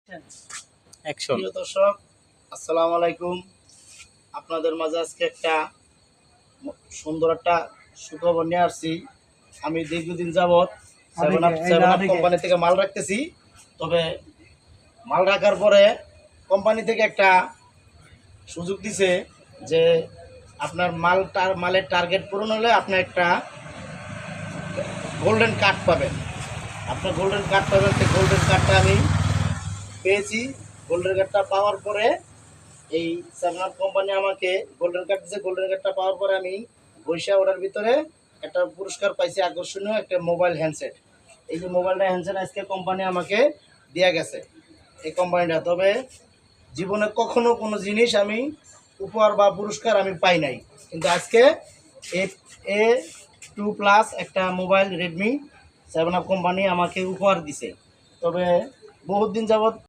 প্রিয় দর্শক, আসসালামু আলাইকুম। আপনাদের মাঝে আজকে একটা সুন্দর একটা সুখবর নিয়ে আসছি। আমি দীর্ঘদিন যাবৎ সেভেন আপ কোম্পানি থেকে মাল রাখতেছি। তবে মাল রাখার পরে কোম্পানি থেকে একটা সুযোগ দিছে যে আপনার মালের টার্গেট পূরণ হলে আপনি একটা গোল্ডেন কার্ড পাবেন। আপনার গোল্ডেন কার্ড পাবেন। সেই গোল্ডেন কার্ডটা আমি পেয়েছি। গোল্ডেন কার্ডটা পাওয়ার পরে এই সেভেন আপ কোম্পানি আমাকে গোল্ডেন কার্ড দিয়েছে। গোল্ডেন কার্ডটা পাওয়ার পরে আমি বৈশা ওটার ভিতরে একটা পুরস্কার পাইছি, আকর্ষণীয় একটা মোবাইল হ্যান্ডসেট। এই যে মোবাইলটা হ্যান্ডসেট আজকে কোম্পানি আমাকে দিয়ে গেছে, এই কোম্পানিটা। তবে জীবনে কখনো কোনো জিনিস আমি উপহার বা পুরস্কার আমি পাই নাই, কিন্তু আজকে A2+ একটা mobile Redmi seven up company আমাকে উপহার দিছে। তবে বহুত দিন যাবৎ